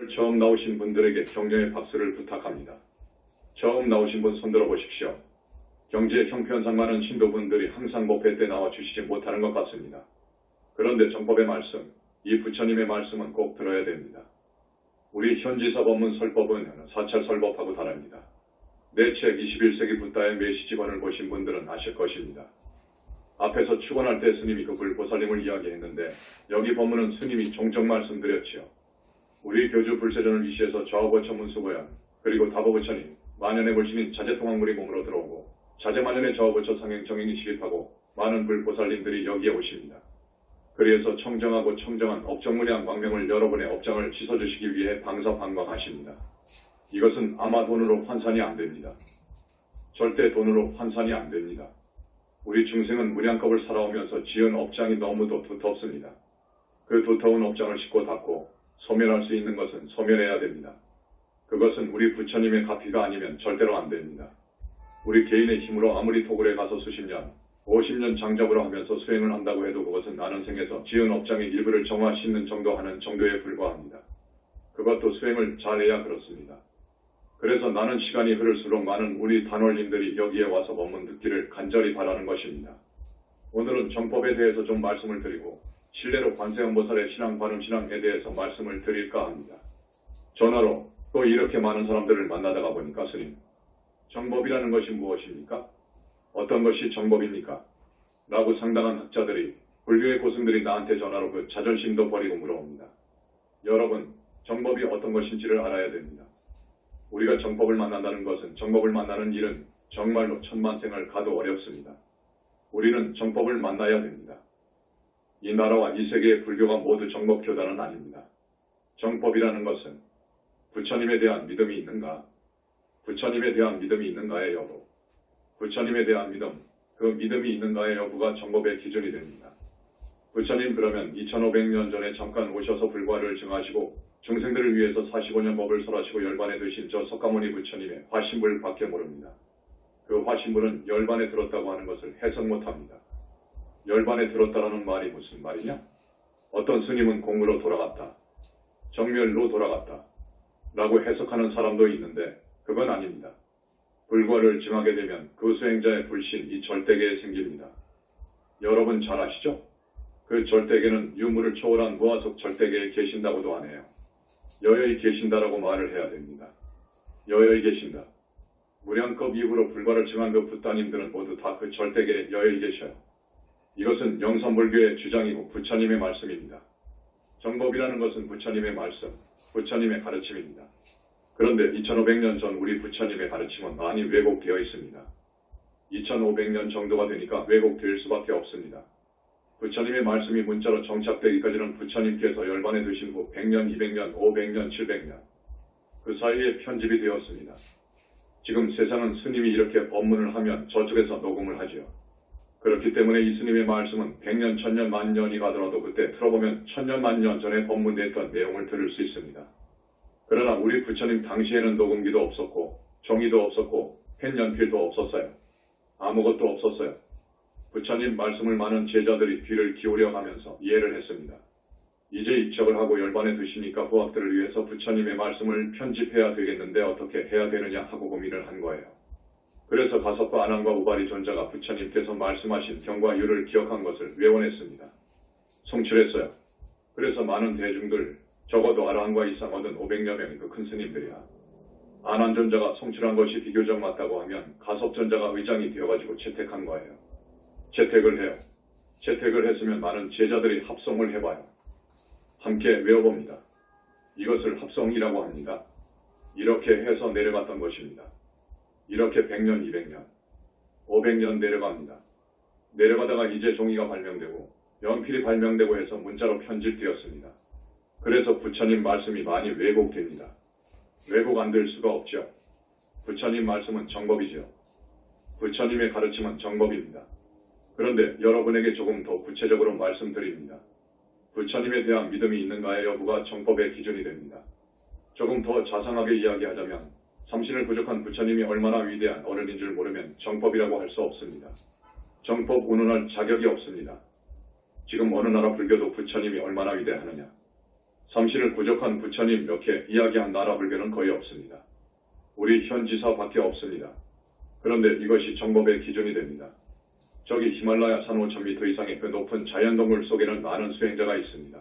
처음 나오신 분들에게 격려의 박수를 부탁합니다. 처음 나오신 분 손들어 보십시오. 경제 형편상 많은 신도분들이 항상 법회 때 나와주시지 못하는 것 같습니다. 그런데 정법의 말씀, 이 부처님의 말씀은 꼭 들어야 됩니다. 우리 현지사 법문 설법은 사찰 설법하고 다릅니다. 내 책 21세기 붓다의 메시지본을 보신 분들은 아실 것입니다. 앞에서 축원할 때 스님이 그 불보살님을 이야기했는데 여기 법문은 스님이 종종 말씀드렸지요. 우리 교주 불세전을 위시해서 좌우보처 문수고연 그리고 다보부처님 만연의 불신인 자제통학물이 몸으로 들어오고 자제만연의 좌우보처 상행정행이 시립하고 많은 불보살님들이 여기에 오십니다. 그래서 청정하고 청정한 업정문양 광명을 여러분의 업장을 씻어주시기 위해 방사방광하십니다. 이것은 아마 돈으로 환산이 안됩니다. 절대 돈으로 환산이 안됩니다. 우리 중생은 무량겁을 살아오면서 지은 업장이 너무도 두텁습니다. 그 두터운 업장을 씻고 닦고 소멸할 수 있는 것은 소멸해야 됩니다. 그것은 우리 부처님의 가피가 아니면 절대로 안됩니다. 우리 개인의 힘으로 아무리 토굴에 가서 수십 년, 50년 장잡으로 하면서 수행을 한다고 해도 그것은 나는 생에서 지은 업장의 일부를 정화 씻는 정도 하는 정도에 불과합니다. 그것도 수행을 잘해야 그렇습니다. 그래서 나는 시간이 흐를수록 많은 우리 단월님들이 여기에 와서 법문 듣기를 간절히 바라는 것입니다. 오늘은 정법에 대해서 좀 말씀을 드리고 실례로 관세음보살의 신앙 관음 신앙에 대해서 말씀을 드릴까 합니다. 전화로 또 이렇게 많은 사람들을 만나다가 보니까 스님, 정법이라는 것이 무엇입니까? 어떤 것이 정법입니까? 라고 상당한 학자들이 불교의 고승들이 나한테 전화로 그 자존심도 버리고 물어옵니다. 여러분, 정법이 어떤 것인지를 알아야 됩니다. 우리가 정법을 만난다는 것은 정법을 만나는 일은 정말로 천만생을 가도 어렵습니다. 우리는 정법을 만나야 됩니다. 이 나라와 이 세계의 불교가 모두 정법교단은 아닙니다. 정법이라는 것은 부처님에 대한 믿음이 있는가? 부처님에 대한 믿음이 있는가의 여부. 부처님에 대한 믿음, 그 믿음이 있는가의 여부가 정법의 기준이 됩니다. 부처님 그러면 2500년 전에 잠깐 오셔서 불과를 증하시고 중생들을 위해서 45년 법을 설하시고 열반에 드신 저 석가모니 부처님의 화신불 밖에 모릅니다. 그 화신불은 열반에 들었다고 하는 것을 해석 못합니다. 열반에 들었다라는 말이 무슨 말이냐? 어떤 스님은 공으로 돌아갔다. 정멸로 돌아갔다. 라고 해석하는 사람도 있는데 그건 아닙니다. 불과를 증하게 되면 그 수행자의 불신, 이 절대계에 생깁니다. 여러분 잘 아시죠? 그 절대계는 유무를 초월한 무아속 절대계에 계신다고도 안 해요. 여여히 계신다라고 말을 해야 됩니다. 여여히 계신다. 무량겁 이후로 불과를 증한 그 붓다님들은 모두 다 그 절대계에 여여히 계셔요. 이것은 영선불교의 주장이고 부처님의 말씀입니다. 정법이라는 것은 부처님의 말씀, 부처님의 가르침입니다. 그런데 2500년 전 우리 부처님의 가르침은 많이 왜곡되어 있습니다. 2500년 정도가 되니까 왜곡될 수밖에 없습니다. 부처님의 말씀이 문자로 정착되기까지는 부처님께서 열반에 드신 후 100년, 200년, 500년, 700년 그 사이에 편집이 되었습니다. 지금 세상은 스님이 이렇게 법문을 하면 저쪽에서 녹음을 하지요. 그렇기 때문에 이 스님의 말씀은 100년, 1000년, 만년이 가더라도 그때 들어보면 1000년, 만년 전에 법문됐던 내용을 들을 수 있습니다. 그러나 우리 부처님 당시에는 녹음기도 없었고 종이도 없었고 펜연필도 없었어요. 아무것도 없었어요. 부처님 말씀을 많은 제자들이 귀를 기울여 가면서 이해를 했습니다. 이제 입적을 하고 열반에 드시니까 후학들을 위해서 부처님의 말씀을 편집해야 되겠는데 어떻게 해야 되느냐 하고 고민을 한 거예요. 그래서 가섭과 아난과 우발이 존자가 부처님께서 말씀하신 경과 유를 기억한 것을 외워냈습니다. 송출했어요. 그래서 많은 대중들, 적어도 아라한과 이상 얻은 500여 명의 그 큰 스님들이야. 아난존자가 송출한 것이 비교적 맞다고 하면 가섭존자가 의장이 되어가지고 채택한 거예요. 채택을 해요. 채택을 했으면 많은 제자들이 합성을 해봐요. 함께 외워봅니다. 이것을 합성이라고 합니다. 이렇게 해서 내려갔던 것입니다. 이렇게 100년, 200년, 500년 내려갑니다. 내려가다가 이제 종이가 발명되고 연필이 발명되고 해서 문자로 편집되었습니다. 그래서 부처님 말씀이 많이 왜곡됩니다. 왜곡 안 될 수가 없죠. 부처님 말씀은 정법이죠. 부처님의 가르침은 정법입니다. 그런데 여러분에게 조금 더 구체적으로 말씀드립니다. 부처님에 대한 믿음이 있는가의 여부가 정법의 기준이 됩니다. 조금 더 자상하게 이야기하자면 삼신을 부족한 부처님이 얼마나 위대한 어른인 줄 모르면 정법이라고 할 수 없습니다. 정법 운운할 자격이 없습니다. 지금 어느 나라 불교도 부처님이 얼마나 위대하느냐. 삼신을 부족한 부처님 이렇게 이야기한 나라 불교는 거의 없습니다. 우리 현지사밖에 없습니다. 그런데 이것이 정법의 기준이 됩니다. 저기 히말라야 산 5,000m 이상의 그 높은 자연동굴 속에는 많은 수행자가 있습니다.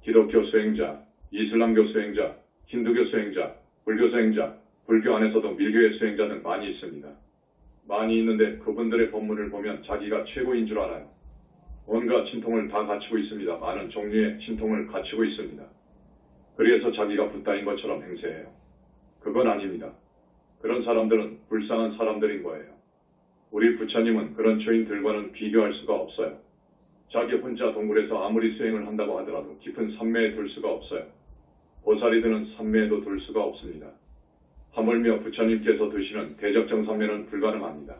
기독교 수행자, 이슬람교 수행자, 힌두교 수행자, 불교 수행자, 불교 안에서도 밀교의 수행자 등 많이 있습니다. 많이 있는데 그분들의 법문을 보면 자기가 최고인 줄 알아요. 온갖 신통을 다 갖추고 있습니다. 많은 종류의 신통을 갖추고 있습니다. 그래서 자기가 붓다인 것처럼 행세해요. 그건 아닙니다. 그런 사람들은 불쌍한 사람들인 거예요. 우리 부처님은 그런 초인들과는 비교할 수가 없어요. 자기 혼자 동굴에서 아무리 수행을 한다고 하더라도 깊은 산매에 들 수가 없어요. 보살이들은 산매에도 들 수가 없습니다. 하물며 부처님께서 드시는 대적정산매는 불가능합니다.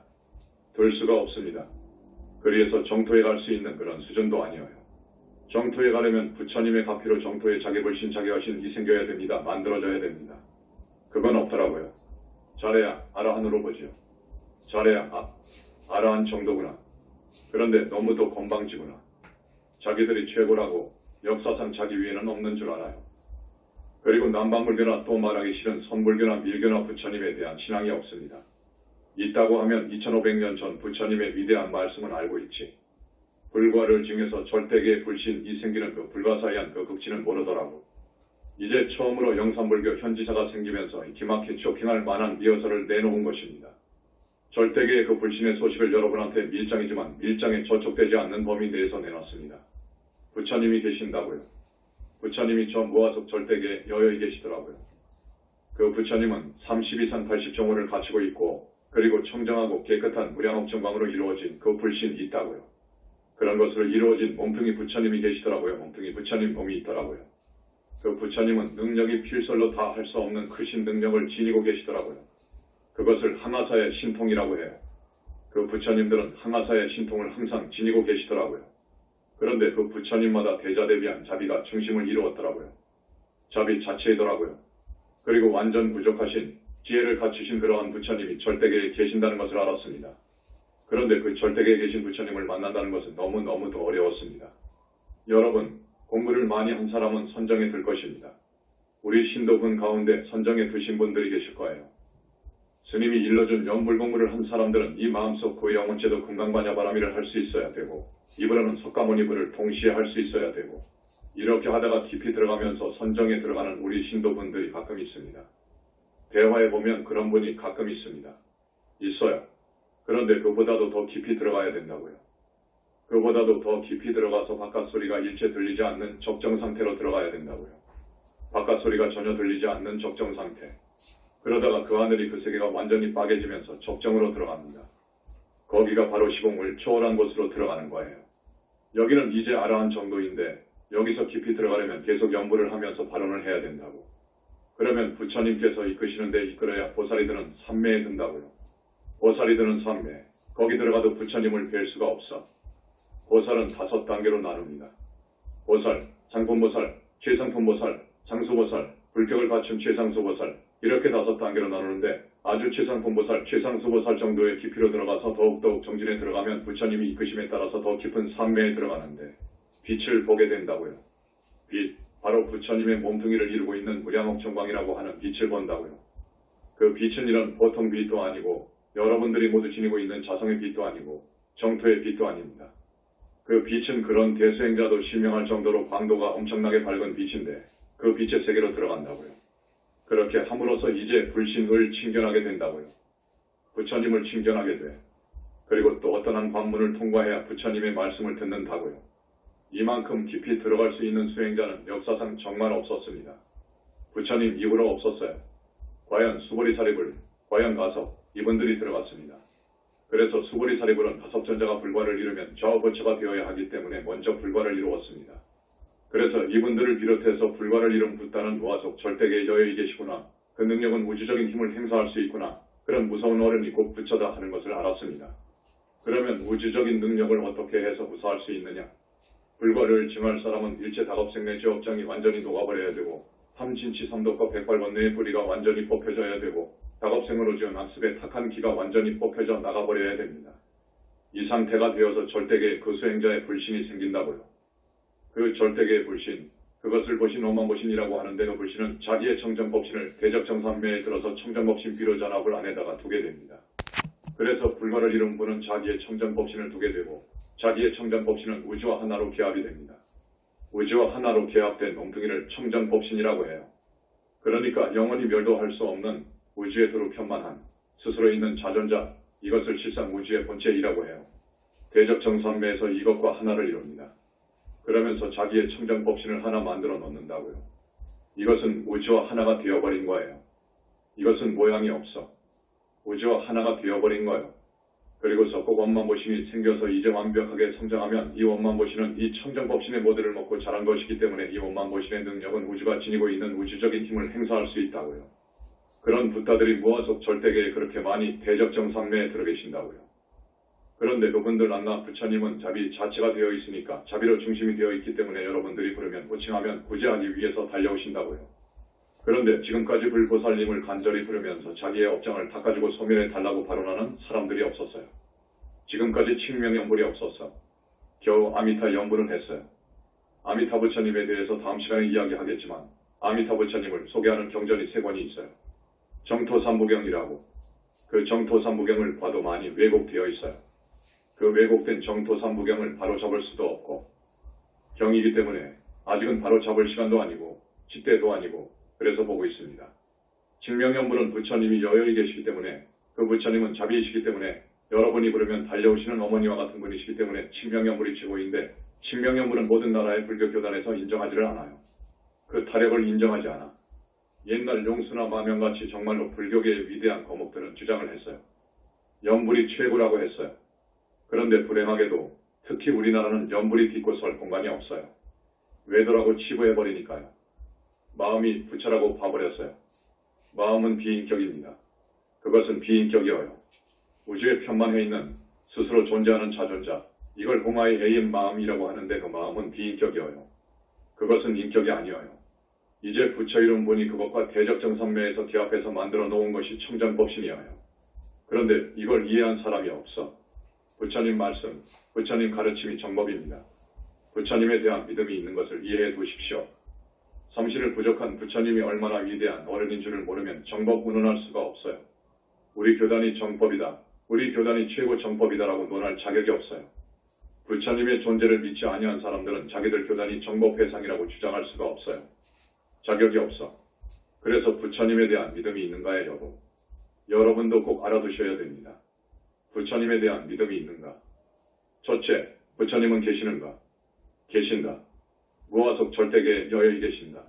들 수가 없습니다. 그래서 정토에 갈 수 있는 그런 수준도 아니어요. 정토에 가려면 부처님의 가피로 정토에 자기불신 자기화신 이 생겨야 됩니다. 만들어져야 됩니다. 그건 없더라고요. 잘해야 아라한으로 보지요. 잘해야 아라한 정도구나. 그런데 너무도 건방지구나. 자기들이 최고라고 역사상 자기 위에는 없는 줄 알아요. 그리고 남방불교나 또 말하기 싫은 선불교나 밀교나 부처님에 대한 신앙이 없습니다. 있다고 하면 2500년 전 부처님의 위대한 말씀은 알고 있지. 불과를 증해서 절대계의 불신이 생기는 그 불가사의한 그 극치는 모르더라고. 이제 처음으로 영산불교 현지사가 생기면서 기막힌 쇼킹할 만한 리허설을 내놓은 것입니다. 절대계의 그 불신의 소식을 여러분한테 밀장이지만 밀장에 저촉되지 않는 범위 내에서 내놨습니다. 부처님이 계신다고요. 부처님이 저 무아속 절대계에 여여히 계시더라고요. 그 부처님은 32산 80종호를 갖추고 있고 그리고 청정하고 깨끗한 무량업정광으로 이루어진 그 불신이 있다고요. 그런 것으로 이루어진 몸뚱이 부처님이 계시더라고요. 몸뚱이 부처님 몸이 있더라고요. 그 부처님은 능력이 필설로 다 할 수 없는 크신 능력을 지니고 계시더라고요. 그것을 항아사의 신통이라고 해요. 그 부처님들은 항아사의 신통을 항상 지니고 계시더라고요. 그런데 그 부처님마다 대자대비한 자비가 중심을 이루었더라고요. 자비 자체이더라고요. 그리고 완전 부족하신 지혜를 갖추신 그러한 부처님이 절대계에 계신다는 것을 알았습니다. 그런데 그 절대계에 계신 부처님을 만난다는 것은 너무너무도 어려웠습니다. 여러분, 공부를 많이 한 사람은 선정에 들 것입니다. 우리 신도분 가운데 선정에 드신 분들이 계실 거예요. 스님이 일러준 연불공부를 한 사람들은 이 마음속 그 영혼체도 금강반야바라미를 할 수 있어야 되고 입으로는 석가모니불을 동시에 할 수 있어야 되고 이렇게 하다가 깊이 들어가면서 선정에 들어가는 우리 신도분들이 가끔 있습니다. 대화에 보면 그런 분이 가끔 있습니다. 있어요. 그런데 그보다도 더 깊이 들어가야 된다고요. 그보다도 더 깊이 들어가서 바깥 소리가 일체 들리지 않는 적정 상태로 들어가야 된다고요. 바깥 소리가 전혀 들리지 않는 적정 상태. 그러다가 그 하늘이 그 세계가 완전히 빠개지면서 적정으로 들어갑니다. 거기가 바로 시공을 초월한 곳으로 들어가는 거예요. 여기는 이제 아라한 정도인데 여기서 깊이 들어가려면 계속 연불을 하면서 발언을 해야 된다고. 그러면 부처님께서 이끄시는 데 이끌어야 보살이들은 삼매에 든다고요. 보살이들은 삼매. 거기 들어가도 부처님을 뵐 수가 없어. 보살은 5단계로 나눕니다. 보살, 상품보살, 최상품보살, 상수보살, 불격을 갖춘 최상수보살 이렇게 5단계로 나누는데 아주 최상품보살, 최상수보살 정도의 깊이로 들어가서 더욱더욱 정진에 들어가면 부처님이 이끄심에 따라서 더 깊은 삼매에 들어가는데 빛을 보게 된다고요. 빛, 바로 부처님의 몸뚱이를 이루고 있는 무량옥정광이라고 하는 빛을 본다고요. 그 빛은 이런 보통 빛도 아니고 여러분들이 모두 지니고 있는 자성의 빛도 아니고 정토의 빛도 아닙니다. 그 빛은 그런 대수행자도 실명할 정도로 광도가 엄청나게 밝은 빛인데 그 빛의 세계로 들어간다고요. 그렇게 함으로써 이제 불신을 친견하게 된다고요. 부처님을 친견하게 돼. 그리고 또 어떤 한 관문을 통과해야 부처님의 말씀을 듣는다고요. 이만큼 깊이 들어갈 수 있는 수행자는 역사상 정말 없었습니다. 부처님 이후로 없었어요. 과연 수보리사리불, 과연 가섭, 이분들이 들어갔습니다. 그래서 수보리사리불은 가섭전자가 불과를 이루면 저 부처가 되어야 하기 때문에 먼저 불과를 이루었습니다. 그래서 이분들을 비롯해서 불과를 이룬 붓다는 무아속 절대계에 여여히 계시구나. 그 능력은 우주적인 힘을 행사할 수 있구나. 그런 무서운 어른이 곧 부처다 하는 것을 알았습니다. 그러면 우주적인 능력을 어떻게 해서 무사할 수 있느냐? 불과를 증할 사람은 일체 다겁생내 죄업장이 완전히 녹아버려야 되고 삼진치 삼독과 백발번뇌의 뿌리가 완전히 뽑혀져야 되고 다겁생으로 지은 악습의 탁한 기가 완전히 뽑혀져 나가버려야 됩니다. 이 상태가 되어서 절대계의 그 수행자의 불신이 생긴다고요. 그 절대계의 불신, 그것을 보신 오만보신이라고 하는데 그 불신은 자기의 청정법신을 대적정산매에 들어서 청정법신 비로전압을 안에다가 두게 됩니다. 그래서 불가를 이룬 분은 자기의 청정법신을 두게 되고 자기의 청정법신은 우주와 하나로 개합이 됩니다. 우주와 하나로 개합된 엉뚱이를 청정법신이라고 해요. 그러니까 영원히 멸도할 수 없는 우주에 두루 편만한 스스로 있는 자존자, 이것을 실상 우주의 본체이라고 해요. 대적정산매에서 이것과 하나를 이룹니다. 그러면서 자기의 청정법신을 하나 만들어 놓는다고요. 이것은 우주와 하나가 되어버린 거예요. 이것은 모양이 없어. 우주와 하나가 되어버린 거예요. 그리고서 꼭 원만보신이 생겨서 이제 완벽하게 성장하면 이 원만보신은 이 청정법신의 모두를 먹고 자란 것이기 때문에 이 원만보신의 능력은 우주가 지니고 있는 우주적인 힘을 행사할 수 있다고요. 그런 붓다들이 무아속 절대계에 그렇게 많이 대적정산매에 들어 계신다고요. 그런데 그분들 안나 부처님은 자비 자체가 되어 있으니까 자비로 중심이 되어 있기 때문에 여러분들이 부르면 호칭하면 구제하기 위해서 달려오신다고요. 그런데 지금까지 불보살님을 간절히 부르면서 자기의 업장을 닦아주고 소멸해 달라고 발언하는 사람들이 없었어요. 지금까지 칭명연불이 없었어. 겨우 아미타 연불은 했어요. 아미타 부처님에 대해서 다음 시간에 이야기하겠지만 아미타 부처님을 소개하는 경전이 3권이 있어요. 정토삼부경이라고. 그 정토삼부경을 봐도 많이 왜곡되어 있어요. 그 왜곡된 정토삼부경을 바로 잡을 수도 없고 경이기 때문에 아직은 바로 잡을 시간도 아니고 시대도 아니고 그래서 보고 있습니다. 칭명연불은 부처님이 여열히 계시기 때문에 그 부처님은 자비이시기 때문에 여러분이 부르면 달려오시는 어머니와 같은 분이시기 때문에 칭명연불이 최고인데 칭명연불은 모든 나라의 불교 교단에서 인정하지를 않아요. 그 타력을 인정하지 않아. 옛날 용수나 마명같이 정말로 불교계의 위대한 거목들은 주장을 했어요. 연불이 최고라고 했어요. 그런데 불행하게도 특히 우리나라는 연불이 딛고 설 공간이 없어요. 외도라고 치부해버리니까요. 마음이 부처라고 봐버렸어요. 마음은 비인격입니다. 그것은 비인격이어요. 우주에 편만해 있는 스스로 존재하는 자존자, 이걸 공화의 A인 마음이라고 하는데 그 마음은 비인격이어요. 그것은 인격이 아니어요. 이제 부처 이룬 분이 그것과 대적정산매에서 기합해서 만들어 놓은 것이 청정법신이어요. 그런데 이걸 이해한 사람이 없어. 부처님 말씀, 부처님 가르침이 정법입니다. 부처님에 대한 믿음이 있는 것을 이해해 두십시오. 삼신을 부족한 부처님이 얼마나 위대한 어른인 줄을 모르면 정법 운운할 수가 없어요. 우리 교단이 정법이다. 우리 교단이 최고 정법이다라고 논할 자격이 없어요. 부처님의 존재를 믿지 아니한 사람들은 자기들 교단이 정법회상이라고 주장할 수가 없어요. 자격이 없어. 그래서 부처님에 대한 믿음이 있는가의 여부. 여러분도 꼭 알아두셔야 됩니다. 부처님에 대한 믿음이 있는가? 첫째, 부처님은 계시는가? 계신다. 무아속 절대계에 여열히 계신다.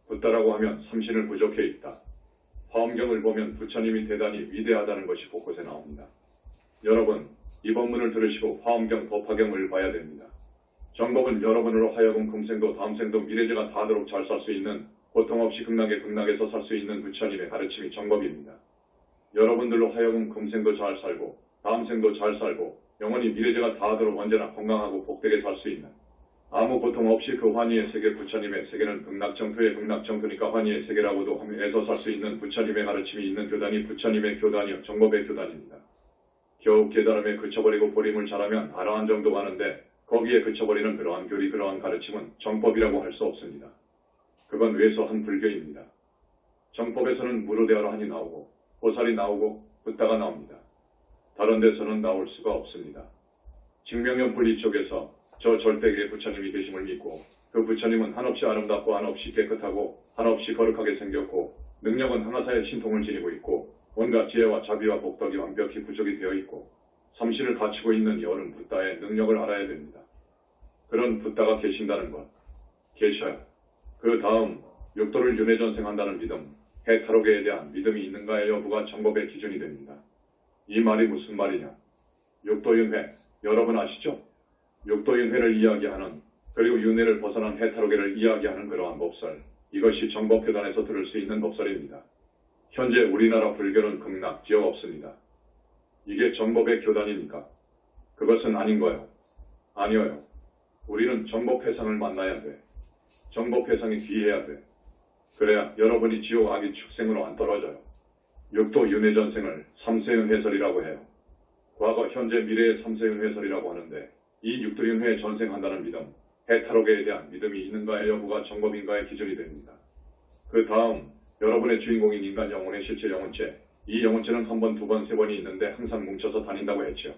붓다라고 하면 삼신을 부족해 있다. 화엄경을 보면 부처님이 대단히 위대하다는 것이 곳곳에 나옵니다. 여러분, 이 법문을 들으시고 화엄경 법화경을 봐야 됩니다. 정법은 여러분으로 하여금 금생도 다음생도 미래제가 다하도록 잘 살 수 있는 고통 없이 극락에서 살 수 있는 부처님의 가르침이 정법입니다. 여러분들로 하여금 금생도 잘 살고 다음생도 잘 살고 영원히 미래제가 다하도록 언제나 건강하고 복되게 살 수 있는 아무 고통 없이 그 환희의 세계 부처님의 세계는 극락정토의 극락정토니까 환희의 세계라고도 하면서 살 수 있는 부처님의 가르침이 있는 교단이 부처님의 교단이요 정법의 교단입니다. 겨우 깨달음에 그쳐버리고 보림을 잘하면 아라한 정도 가는데 거기에 그쳐버리는 그러한 교리 그러한 가르침은 정법이라고 할 수 없습니다. 그건 왜소한 불교입니다. 정법에서는 무로대화한이 나오고 보살이 나오고 붓다가 나옵니다. 다른 데서는 나올 수가 없습니다. 칭명연불 이쪽에서 저 절대계의 부처님이 계심을 믿고 그 부처님은 한없이 아름답고 한없이 깨끗하고 한없이 거룩하게 생겼고 능력은 항아사의 신통을 지니고 있고 온갖 지혜와 자비와 복덕이 완벽히 부족이 되어 있고 삼신을 갖추고 있는 이 어른 붓다의 능력을 알아야 됩니다. 그런 붓다가 계신다는 것, 계셔요. 그 다음 육도를 윤회전생한다는 믿음, 해탈옥에 대한 믿음이 있는가의 여부가 정법의 기준이 됩니다. 이 말이 무슨 말이냐? 육도윤회, 여러분 아시죠? 육도윤회를 이야기하는 그리고 윤회를 벗어난 해탈옥에를 이야기하는 그러한 법설, 이것이 정법교단에서 들을 수 있는 법설입니다. 현재 우리나라 불교는 극락, 지역 없습니다. 이게 정법의 교단입니까? 그것은 아닌 거예요. 아니어요. 우리는 정법회상을 만나야 돼. 정법회상이 귀해야 돼. 그래야 여러분이 지옥 악의 축생으로 안 떨어져요. 육도 윤회전생을 삼세윤회설이라고 해요. 과거, 현재, 미래의 삼세윤회설이라고 하는데 이 육도윤회에 전생한다는 믿음, 해탈옥에 대한 믿음이 있는가의 여부가 정법인가의 기준이 됩니다. 그 다음 여러분의 주인공인 인간 영혼의 실체 영혼체, 이 영혼체는 한 번, 두 번, 세 번이 있는데 항상 뭉쳐서 다닌다고 했죠.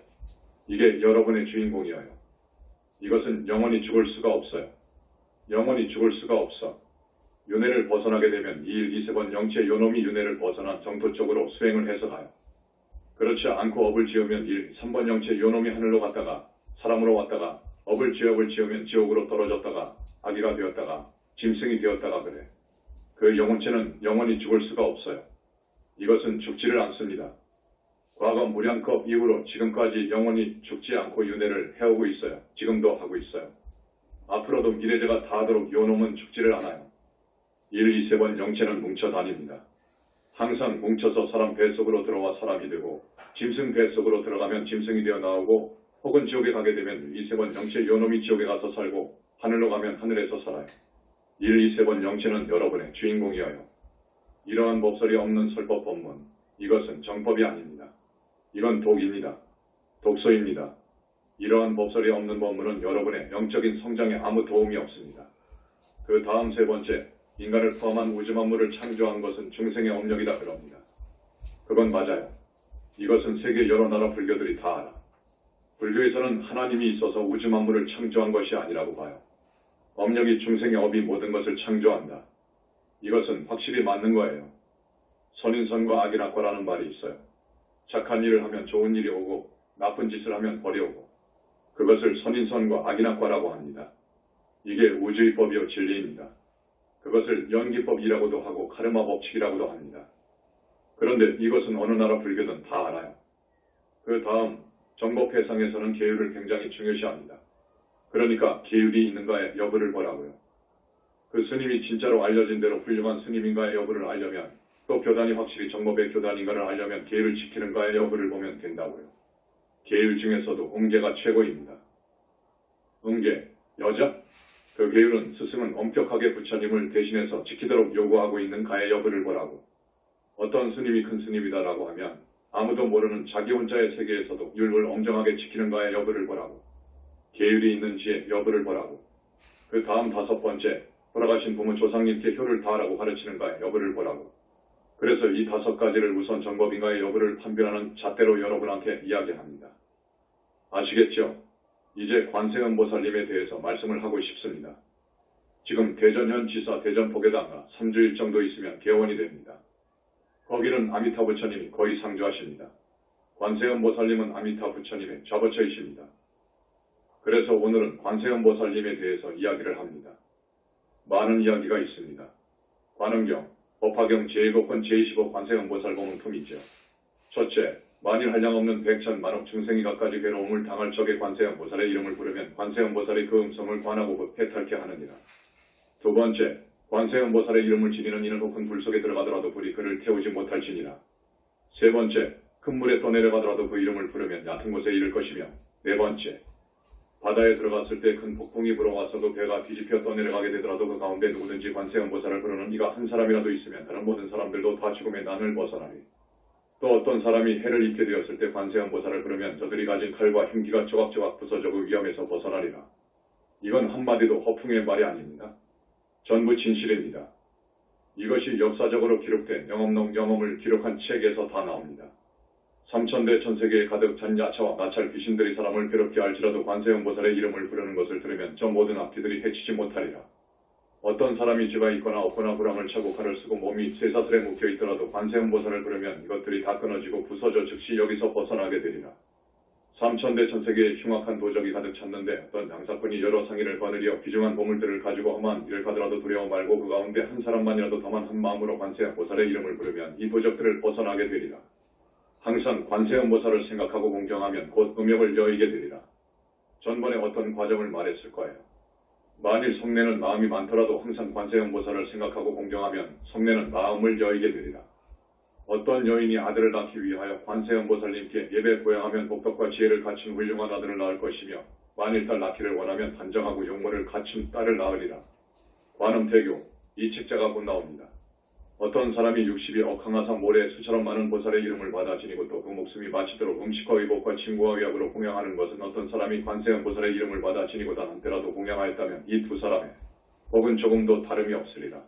이게 여러분의 주인공이에요. 이것은 영원히 죽을 수가 없어요. 영원히 죽을 수가 없어. 윤회를 벗어나게 되면 2일 2세번 영체 요놈이 윤회를 벗어나 정토 쪽으로 수행을 해서 가요. 그렇지 않고 업을 지으면 1, 3번 영체 요놈이 하늘로 갔다가 사람으로 왔다가 업을 지으면 지옥으로 떨어졌다가 아기가 되었다가 짐승이 되었다가 그래. 그 영혼체는 영원히 죽을 수가 없어요. 이것은 죽지를 않습니다. 과거 무량겁 이후로 지금까지 영원히 죽지 않고 윤회를 해오고 있어요. 지금도 하고 있어요. 앞으로도 미래제가 다하도록 요놈은 죽지를 않아요. 1, 2세번 영체는 뭉쳐 다닙니다. 항상 뭉쳐서 사람 뱃속으로 들어와 사람이 되고 짐승 뱃속으로 들어가면 짐승이 되어 나오고 혹은 지옥에 가게 되면 2세번 영체 요놈이 지옥에 가서 살고 하늘로 가면 하늘에서 살아요. 1, 2세번 영체는 여러분의 주인공이어요. 이러한 법설이 없는 설법 법문, 이것은 정법이 아닙니다. 이건 독입니다. 독소입니다. 이러한 법설이 없는 법문은 여러분의 영적인 성장에 아무 도움이 없습니다. 그 다음 세 번째, 인간을 포함한 우주 만물을 창조한 것은 중생의 업력이다 그럽니다. 그건 맞아요. 이것은 세계 여러 나라 불교들이 다 알아. 불교에서는 하나님이 있어서 우주 만물을 창조한 것이 아니라고 봐요. 업력이 중생의 업이 모든 것을 창조한다. 이것은 확실히 맞는 거예요. 선인선과 악인악과라는 말이 있어요. 착한 일을 하면 좋은 일이 오고 나쁜 짓을 하면 벌이 오고 그것을 선인선과 악인악과라고 합니다. 이게 우주의 법이요 진리입니다. 그것을 연기법이라고도 하고 카르마 법칙이라고도 합니다. 그런데 이것은 어느 나라 불교든 다 알아요. 그 다음 정법회상에서는 계율을 굉장히 중요시합니다. 그러니까 계율이 있는가의 여부를 보라고요. 그 스님이 진짜로 알려진 대로 훌륭한 스님인가의 여부를 알려면 또 교단이 확실히 정법의 교단인가를 알려면 계율을 지키는가의 여부를 보면 된다고요. 계율 중에서도 음계가 최고입니다. 음계, 여자? 그 계율은 스승은 엄격하게 부처님을 대신해서 지키도록 요구하고 있는 가의 여부를 보라고. 어떤 스님이 큰 스님이다라고 하면 아무도 모르는 자기 혼자의 세계에서도 율을 엄정하게 지키는 가의 여부를 보라고. 계율이 있는지의 여부를 보라고. 그 다음 다섯 번째, 돌아가신 부모 조상님께 효를 다하라고 가르치는 가의 여부를 보라고. 그래서 이 다섯 가지를 우선 정법인가의 여부를 판별하는 잣대로 여러분한테 이야기합니다. 아시겠죠? 이제 관세음보살님에 대해서 말씀을 하고 싶습니다. 지금 대전현 지사 대전포교당가 3주일 정도 있으면 개원이 됩니다. 거기는 아미타 부처님이 거의 상주하십니다. 관세음보살님은 아미타 부처님의 좌버처이십니다. 그래서 오늘은 관세음보살님에 대해서 이야기를 합니다. 많은 이야기가 있습니다. 관음경, 법화경 제1법권 제25 관세음보살봉은품이죠. 첫째, 만일 한량없는 백천만억 중생이 갖가지 괴로움을 당할 적에 관세음보살의 이름을 부르면 관세음보살이 그 음성을 관하고 해탈케 하느니라. 두 번째, 관세음보살의 이름을 지니는 이는 혹은 불 속에 들어가더라도 불이 그를 태우지 못할지니라. 세 번째, 큰 물에 떠내려가더라도 그 이름을 부르면 얕은 곳에 이를 것이며. 네 번째, 바다에 들어갔을 때 큰 폭풍이 불어와서도 배가 뒤집혀 떠내려가게 되더라도 그 가운데 누구든지 관세음보살을 부르는 이가 한 사람이라도 있으면 다른 모든 사람들도 다 죽음의 난을 벗어나리. 또 어떤 사람이 해를 입게 되었을 때 관세음보살을 부르면 저들이 가진 칼과 흉기가 조각조각 부서져 그 위험에서 벗어나리라. 이건 한마디도 허풍의 말이 아닙니다. 전부 진실입니다. 이것이 역사적으로 기록된 영험을 기록한 책에서 다 나옵니다. 3000대 천세계에 가득 찬 야차와 나찰 귀신들이 사람을 괴롭게 할지라도 관세음보살의 이름을 부르는 것을 들으면 저 모든 악귀들이 해치지 못하리라. 어떤 사람이 죄가 있거나 없거나 불황을 차고 칼을 쓰고 몸이 쇠사슬에 묶여 있더라도 관세음보살을 부르면 이것들이 다 끊어지고 부서져 즉시 여기서 벗어나게 되리라. 3000대 천세계에 흉악한 도적이 가득 찼는데 어떤 장사꾼이 여러 상인을 거느리어 귀중한 보물들을 가지고 험한 일을 가더라도 두려워 말고 그 가운데 한 사람만이라도 다만 한 마음으로 관세음보살의 이름을 부르면 이 도적들을 벗어나게 되리라. 항상 관세음보살을 생각하고 공경하면 곧 음욕을 여의게 되리라. 전번에 어떤 과정을 말했을 거예요. 만일 성내는 마음이 많더라도 항상 관세음보살을 생각하고 공경하면 성내는 마음을 여의게 되리라. 어떤 여인이 아들을 낳기 위하여 관세음보살님께 예배 고양하면 복덕과 지혜를 갖춘 훌륭한 아들을 낳을 것이며 만일 딸 낳기를 원하면 단정하고 용모를 갖춘 딸을 낳으리라. 관음태교, 이 책자가 곧 나옵니다. 어떤 사람이 62억 항아사 모래 수처럼 많은 보살의 이름을 받아 지니고 또 그 목숨이 마치도록 음식과 의복과 침구와 의약으로 공양하는 것은 어떤 사람이 관세음 보살의 이름을 받아 지니고 단 한때라도 공양하였다면 이 두 사람의 복은 조금도 다름이 없으리라.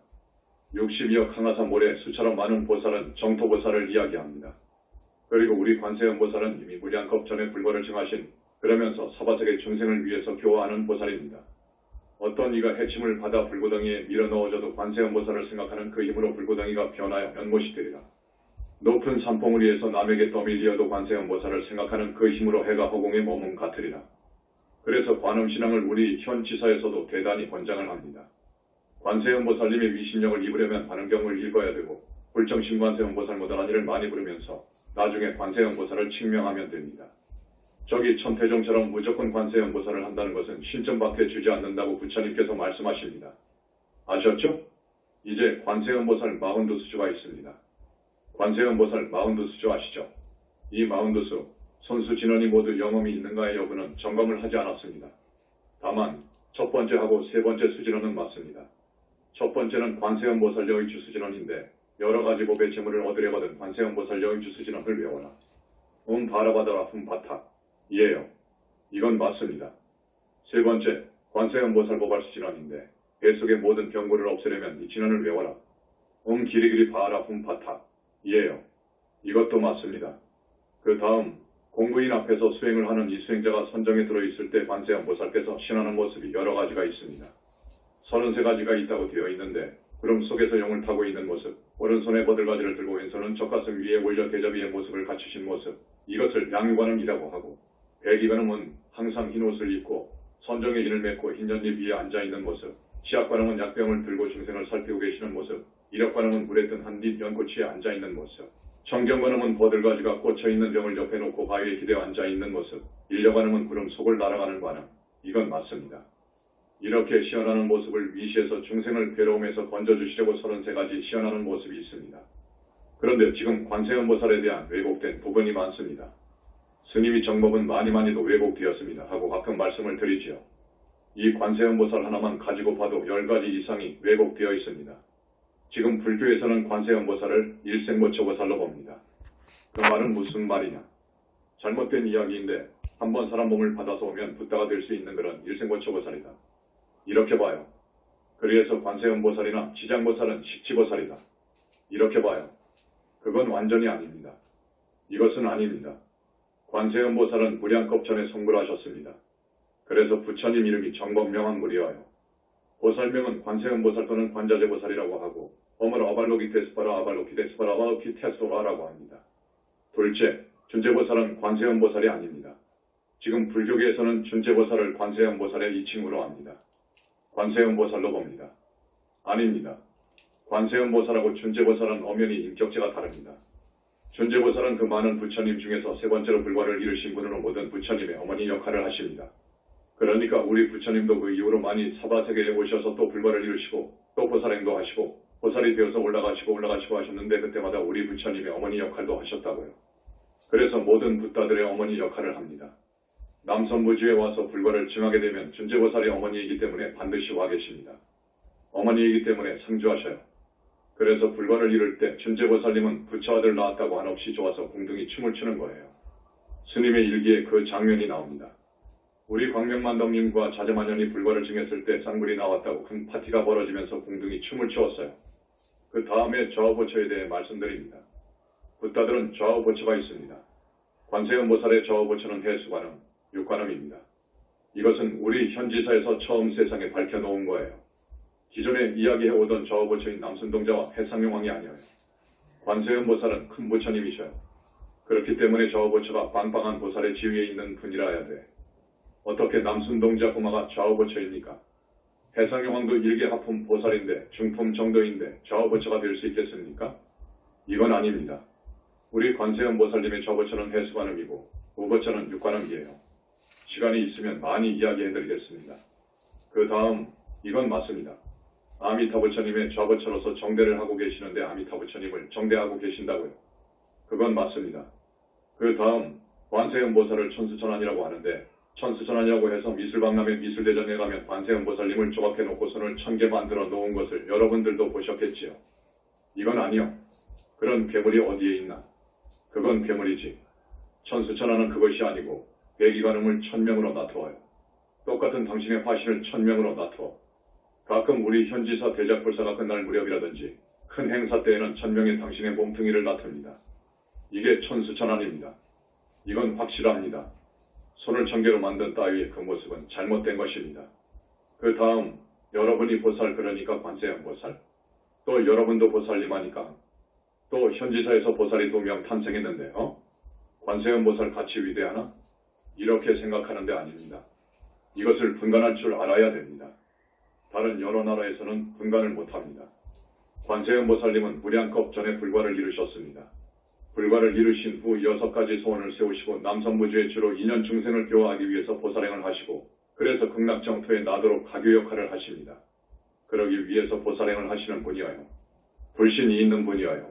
62억 항아사 모래 수처럼 많은 보살은 정토보살을 이야기합니다. 그리고 우리 관세음 보살은 이미 무량겁 전에 불거를 증하신 그러면서 사바세계 중생을 위해서 교화하는 보살입니다. 어떤 이가 해침을 받아 불구덩이에 밀어넣어져도 관세음 보살을 생각하는 그 힘으로 불구덩이가 변하여 연못이 되리라. 높은 산봉을 위해서 남에게 떠밀리어도 관세음 보살을 생각하는 그 힘으로 해가 허공에 머문 같으리라. 그래서 관음신앙을 우리 현 지사에서도 대단히 권장을 합니다. 관세음 보살님의 위신력을 입으려면 반응경을 읽어야 되고 불정신 관세음 보살 모다라니를 많이 부르면서 나중에 관세음 보살을 칭명하면 됩니다. 저기 천태종처럼 무조건 관세음 보살을 한다는 것은 신점밖에 주지 않는다고 부처님께서 말씀하십니다. 아셨죠? 이제 관세음 보살 42수주가 있습니다. 관세음 보살 42수주 아시죠? 이 42수, 손수 진원이 모두 영험이 있는가의 여부는 점검을 하지 않았습니다. 다만 첫 번째하고 세 번째 수진원은 맞습니다. 첫 번째는 관세음 보살 여의주 수진원인데 여러 가지 법의 재물을 얻으려거든 관세음 보살 여의주 수진원을 외워라. 바라바다라 바타. 이에요. 이건 맞습니다. 세 번째, 관세음 보살 보발 수진원인데 배 속의 모든 병고를 없애려면 이 진원을 외워라. 기리기리 바라 바타. 이에요. 이것도 맞습니다. 그 다음, 공부인 앞에서 수행을 하는 이 수행자가 선정에 들어있을 때 관세음 보살께서 신하는 모습이 여러 가지가 있습니다. 33가지가 있다고 되어 있는데 구름 속에서 용을 타고 있는 모습, 오른손에 버들가지를 들고 왼손은 젖가슴 위에 올려 대접이의 모습을 갖추신 모습, 이것을 양유관음이라고 하고, 백이관음은 항상 흰 옷을 입고 선정의 인을 맺고 흰 연잎 위에 앉아있는 모습, 치약관음은 약병을 들고 중생을 살피고 계시는 모습, 이력관음은 물에 든 한빛 연꽃치에 앉아있는 모습, 청경관음은 버들가지가 꽂혀있는 병을 옆에 놓고 바위에 기대어 앉아있는 모습, 일력관음은 구름 속을 날아가는 관음, 이건 맞습니다. 이렇게 시연하는 모습을 위시해서 중생을 괴로움에서 건져주시려고 33가지 시연하는 모습이 있습니다. 그런데 지금 관세음 보살에 대한 왜곡된 부분이 많습니다. 스님이 정법은 많이도 왜곡되었습니다 하고 가끔 말씀을 드리지요. 이 관세음 보살 하나만 가지고 봐도 10가지 이상이 왜곡되어 있습니다. 지금 불교에서는 관세음 보살을 일생모처 보살로 봅니다. 그 말은 무슨 말이냐? 잘못된 이야기인데 한번 사람 몸을 받아서 오면 붓다가 될 수 있는 그런 일생모처 보살이다. 이렇게 봐요. 그래서 관세음 보살이나 지장보살은 식지보살이다. 이렇게 봐요. 그건 완전히 아닙니다. 이것은 아닙니다. 관세음 보살은 무량겁 전에 성불하셨습니다. 그래서 부처님 이름이 정법명왕물이어요. 보살명은 관세음 보살 또는 관자재 보살이라고 하고 어물 아발로기테스파라 아발로키테스파라 아발로키테스파라고 합니다. 둘째, 준재보살은 관세음 보살이 아닙니다. 지금 불교계에서는 준재보살을 관세음 보살의 이칭으로 합니다. 관세음 보살로 봅니다. 아닙니다. 관세음 보살하고 준재보살은 엄연히 인격체가 다릅니다. 준재보살은 그 많은 부처님 중에서 세 번째로 불과를 이루신 분으로 모든 부처님의 어머니 역할을 하십니다. 그러니까 우리 부처님도 그 이후로 많이 사바세계에 오셔서 또 불과를 이루시고 또 보살행도 하시고 보살이 되어서 올라가시고 하셨는데 그때마다 우리 부처님의 어머니 역할도 하셨다고요. 그래서 모든 붓다들의 어머니 역할을 합니다. 남선무주에 와서 불과를 증하게 되면 준재보살이 어머니이기 때문에 반드시 와 계십니다. 어머니이기 때문에 상주하셔요. 그래서 불과를 이룰 때 준재보살님은 부처 아들 낳았다고 한없이 좋아서 궁둥이 춤을 추는 거예요. 스님의 일기에 그 장면이 나옵니다. 우리 광명만덕님과 자제만연이 불과를 증했을 때 쌍불이 나왔다고 큰 파티가 벌어지면서 궁둥이 춤을 추었어요. 그 다음에 좌우보처에 대해 말씀드립니다. 붓다들은 좌우보처가 있습니다. 관세음 보살의 좌우보처는 해수관음, 육관음입니다. 이것은 우리 현지사에서 처음 세상에 밝혀놓은 거예요. 기존에 이야기해오던 좌우보처인 남순동자와 해상용왕이 아니에요. 관세음 보살은 큰 부처님이셔요. 그렇기 때문에 좌우보처가 빵빵한 보살의 지위에 있는 분이라야 돼. 어떻게 남순동자 고마가 좌우보처입니까? 해상용왕도 일개 하품 보살인데 중품 정도인데 좌우보처가 될 수 있겠습니까? 이건 아닙니다. 우리 관세음 보살님의 좌우보처는 해수관음이고 우보처는 육관음이에요. 시간이 있으면 많이 이야기해드리겠습니다. 그 다음, 이건 맞습니다. 아미타 부처님의 좌보처로서 정대를 하고 계시는데 아미타 부처님을 정대하고 계신다고요. 그건 맞습니다. 그 다음, 관세음 보살을 천수천안이라고 하는데 천수천안이라고 해서 미술박람회 미술대전에 가면 관세음 보살님을 조각해놓고 손을 1000개 만들어 놓은 것을 여러분들도 보셨겠지요. 이건 아니요. 그런 괴물이 어디에 있나? 그건 괴물이지. 천수천하는 그것이 아니고 대기관음을 1000명으로 나누어요. 똑같은 당신의 화신을 1000명으로 나누어. 가끔 우리 현지사 대작불사가 끝날 무렵이라든지 큰 행사 때에는 1000명의 당신의 몸뚱이를 나눕니다. 이게 천수천안입니다. 이건 확실합니다. 손을 1000개로 만든 따위의 그 모습은 잘못된 것입니다. 그 다음 여러분이 보살 그러니까 관세음 보살. 또 여러분도 보살님 하니까 또 현지사에서 보살이 2명 탄생했는데 관세음 보살 같이 위대하나? 이렇게 생각하는데 아닙니다. 이것을 분간할 줄 알아야 됩니다. 다른 여러 나라에서는 분간을 못합니다. 관세음 보살님은 무량겁 전에 불과를 이루셨습니다. 불과를 이루신 후 6가지 소원을 세우시고 남선부주의 주로 인연 중생을 교화하기 위해서 보살행을 하시고 그래서 극락정토에 나도록 가교 역할을 하십니다. 그러기 위해서 보살행을 하시는 분이어요. 불신이 있는 분이어요.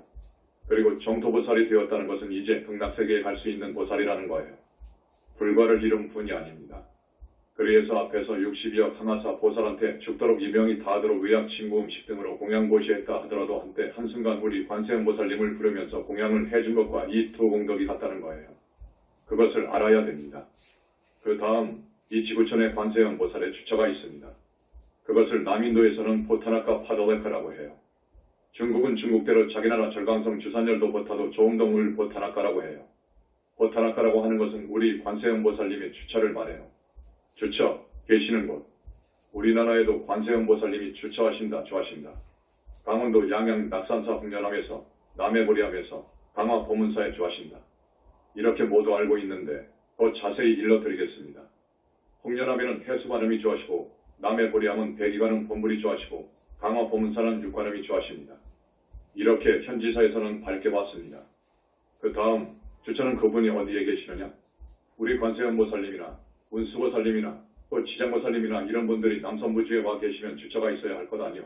그리고 정토보살이 되었다는 것은 이제 극락세계에 갈 수 있는 보살이라는 거예요. 불과를 이룬 분이 아닙니다. 그래서 앞에서 60여 강하사 보살한테 죽도록 이명이 닿도록 의약, 친구, 음식 등으로 공양고시했다 하더라도 한때 한순간 우리 관세음 보살님을 부르면서 공양을 해준 것과 이 두 공덕이 같다는 거예요. 그것을 알아야 됩니다. 그 다음 이 지구촌에 관세음 보살의 주처가 있습니다. 그것을 남인도에서는 보타나카 파도레카라고 해요. 중국은 중국대로 자기 나라 절강성 주산열도 보타도 조음동을 보타나카라고 해요. 보타나카라고 하는 것은 우리 관세음 보살님의 주처를 말해요. 주처, 계시는 곳. 우리나라에도 관세음 보살님이 주처하신다, 좋아하신다. 강원도 양양 낙산사 홍련암에서, 남해보리암에서, 강화 보문사에 좋아하신다. 이렇게 모두 알고 있는데 더 자세히 일러드리겠습니다. 홍련암에는 해수관음이 좋아하시고 남해보리암은 대기관음 본물이 좋아하시고 강화 보문사는 육관음이 좋아하십니다. 이렇게 현지사에서는 밝게 봤습니다. 그 다음 주처는 그분이 어디에 계시느냐? 우리 관세음 보살님이나 운수보살님이나 또 지장보살님이나 이런 분들이 남선부주에 와 계시면 주처가 있어야 할 것 아니오.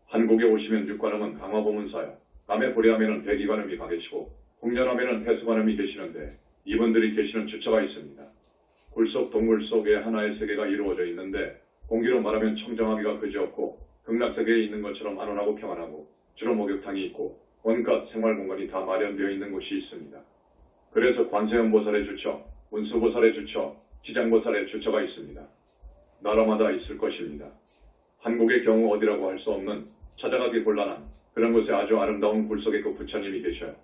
한국에 오시면 육관음은 강화보문사요. 남해보리암에는 대기관음이 가 계시고 홍련암에는 해수관음이 계시는데 이분들이 계시는 주처가 있습니다. 굴속 동물 속에 하나의 세계가 이루어져 있는데 공기로 말하면 청정하기가 그지없고 극락세계에 있는 것처럼 안온하고 평안하고 주로 목욕탕이 있고 온갖 생활공간이 다 마련되어 있는 곳이 있습니다. 그래서 관세음 보살의 주처, 운수보살의 주처, 지장보살의 주처가 있습니다. 나라마다 있을 것입니다. 한국의 경우 어디라고 할 수 없는 찾아가기 곤란한 그런 곳에 아주 아름다운 굴속에 그 부처님이 계셔요.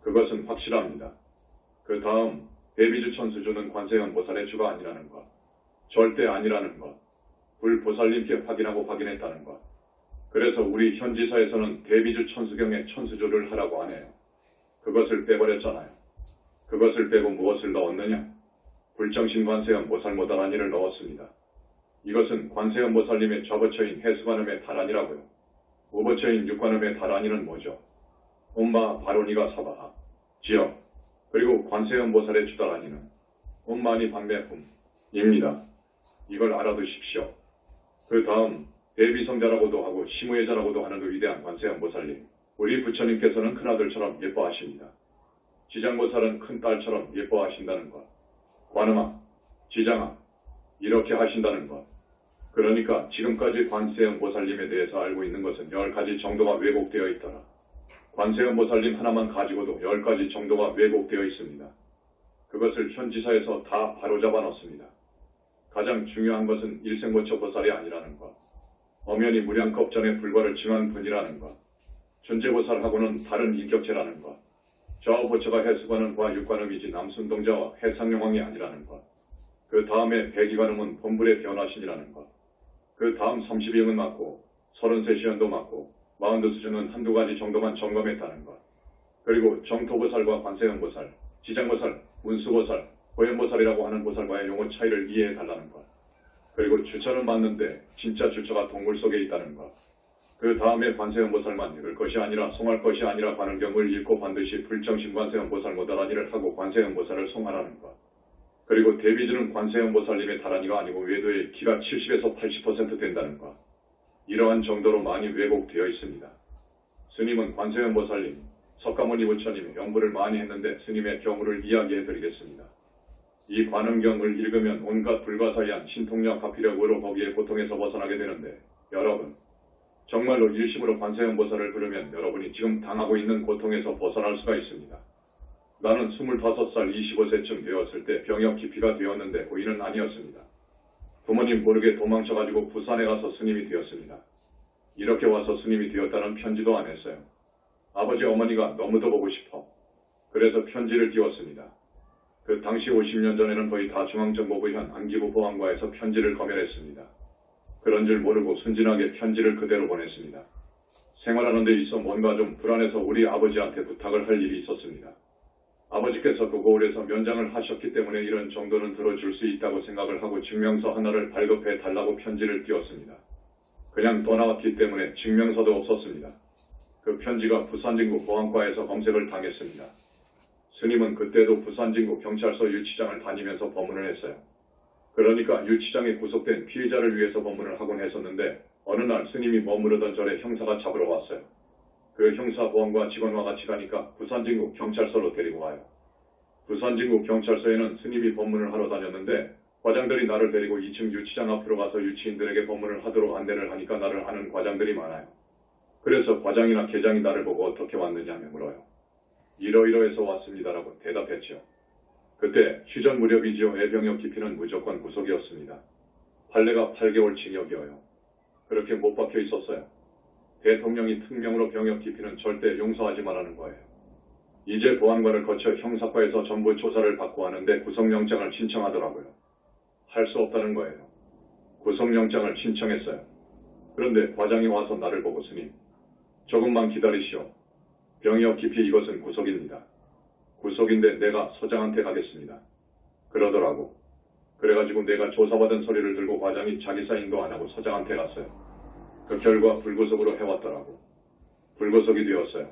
그것은 확실합니다. 그 다음 대비주 천수주는 관세음 보살의 주가 아니라는 것, 절대 아니라는 것, 불보살님께 확인하고 확인했다는 것. 그래서 우리 현지사에서는 대비주 천수경에 천수주를 하라고 안 해요. 그것을 빼버렸잖아요. 그것을 빼고 무엇을 넣었느냐? 불정신 관세음 보살모다라니를 넣었습니다. 이것은 관세음 보살님의 좌버처인 해수관음의 다라니라고요. 우버처인 육관음의 다라니는 뭐죠? 엄마 바로니가 사바하, 지어, 그리고 관세음 보살의 주다라니는 엄마니 방매품입니다. 이걸 알아두십시오. 그 다음 대비성자라고도 하고 시무예자라고도 하는 그 위대한 관세음 보살님, 우리 부처님께서는 큰아들처럼 예뻐하십니다. 지장보살은 큰딸처럼 예뻐하신다는 것. 관음아, 지장아, 이렇게 하신다는 것. 그러니까 지금까지 관세음 보살님에 대해서 알고 있는 것은 10가지 정도가 왜곡되어 있더라. 관세음 보살님 하나만 가지고도 10가지 정도가 왜곡되어 있습니다. 그것을 현지사에서 다 바로잡아 놓습니다. 가장 중요한 것은 일생모처 보살이 아니라는 것. 엄연히 무량겁 전에 불과를 증한 분이라는 것. 존재보살하고는 다른 인격체라는 것. 좌우보처가 해수관음과 육관음이지 남순동자와 해상용왕이 아니라는 것. 그 다음에 백이관음은 본불의 변화신이라는 것. 그 다음 32형은 맞고 33시연도 맞고 42수준은 한두 가지 정도만 점검했다는 것. 그리고 정토보살과 관세음보살, 지장보살, 운수보살, 고현보살이라고 하는 보살과의 용어 차이를 이해해달라는 것. 그리고 주처는 맞는데 진짜 주처가 동물 속에 있다는 것. 그 다음에 관세음보살만 읽을 것이 아니라 송할 것이 아니라 관음경을 읽고 반드시 불정신 관세음보살 모다라니를 하고 관세음보살을 송하라는 것. 그리고 대비주는 관세음보살님의 다라니가 아니고 외도의 기가 70에서 80% 된다는 것. 이러한 정도로 많이 왜곡되어 있습니다. 스님은 관세음보살님, 석가모니 부처님의 연구를 많이 했는데 스님의 경우를 이야기해드리겠습니다. 이 관음경을 읽으면 온갖 불가사의한 신통력, 가피력으로 거기에 고통에서 벗어나게 되는데 여러분, 정말로 일심으로 관세음보살을 부르면 여러분이 지금 당하고 있는 고통에서 벗어날 수가 있습니다. 나는 25살 25세쯤 되었을 때 병역 기피가 되었는데 고인은 아니었습니다. 부모님 모르게 도망쳐가지고 부산에 가서 스님이 되었습니다. 이렇게 와서 스님이 되었다는 편지도 안 했어요. 아버지 어머니가 너무도 보고 싶어. 그래서 편지를 띄웠습니다. 그 당시 50년 전에는 거의 다 중앙정보부 현 안기부 보안과에서 편지를 검열했습니다. 그런 줄 모르고 순진하게 편지를 그대로 보냈습니다. 생활하는 데 있어 뭔가 좀 불안해서 우리 아버지한테 부탁을 할 일이 있었습니다. 아버지께서 그 고을에서 면장을 하셨기 때문에 이런 정도는 들어줄 수 있다고 생각을 하고 증명서 하나를 발급해 달라고 편지를 띄웠습니다. 그냥 떠나왔기 때문에 증명서도 없었습니다. 그 편지가 부산진구 보안과에서 검색을 당했습니다. 스님은 그때도 부산진구 경찰서 유치장을 다니면서 법문을 했어요. 그러니까 유치장에 구속된 피해자를 위해서 법문을 하곤 했었는데 어느 날 스님이 머무르던 절에 형사가 잡으러 왔어요. 그 형사 보안과 직원과 같이 가니까 부산진구 경찰서로 데리고 와요. 부산진구 경찰서에는 스님이 법문을 하러 다녔는데 과장들이 나를 데리고 2층 유치장 앞으로 가서 유치인들에게 법문을 하도록 안내를 하니까 나를 아는 과장들이 많아요. 그래서 과장이나 계장이 나를 보고 어떻게 왔느냐며 물어요. 이러이러해서 왔습니다라고 대답했죠. 그때 휴전 무렵이지요. 애병역 기피는 무조건 구속이었습니다. 판례가 8개월 징역이어요. 그렇게 못 박혀 있었어요. 대통령이 특명으로 병역 기피는 절대 용서하지 말라는 거예요. 이제 보안관을 거쳐 형사과에서 전부 조사를 받고 하는데 구속영장을 신청하더라고요. 할 수 없다는 거예요. 구속영장을 신청했어요. 그런데 과장이 와서 나를 보고 스님, 조금만 기다리시오. 병역 기피 이것은 구속입니다. 구속인데 내가 서장한테 가겠습니다. 그러더라고. 그래가지고 내가 조사받은 서류를 들고 과장이 자기 사인도 안 하고 서장한테 갔어요. 그 결과 불구속으로 해왔더라고. 불구속이 되었어요.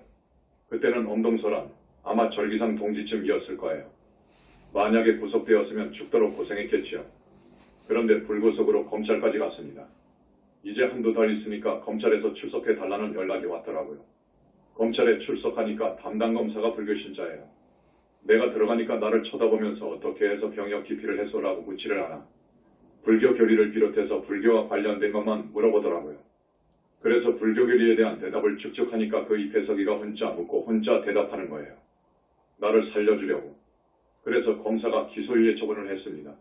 그때는 엄동설한 아마 절기상 동지쯤이었을 거예요. 만약에 구속되었으면 죽도록 고생했겠지요. 그런데 불구속으로 검찰까지 갔습니다. 이제 한두 달 있으니까 검찰에서 출석해달라는 연락이 왔더라고요. 검찰에 출석하니까 담당 검사가 불교신자예요. 내가 들어가니까 나를 쳐다보면서 어떻게 해서 병역 기피를 했소라고 묻지를 않아. 불교 교리를 비롯해서 불교와 관련된 것만 물어보더라고요. 그래서 불교 교리에 대한 대답을 쭉쭉 하니까 그 입해서기가 혼자 묻고 혼자 대답하는 거예요. 나를 살려주려고. 그래서 검사가 기소유예 처분을 했습니다.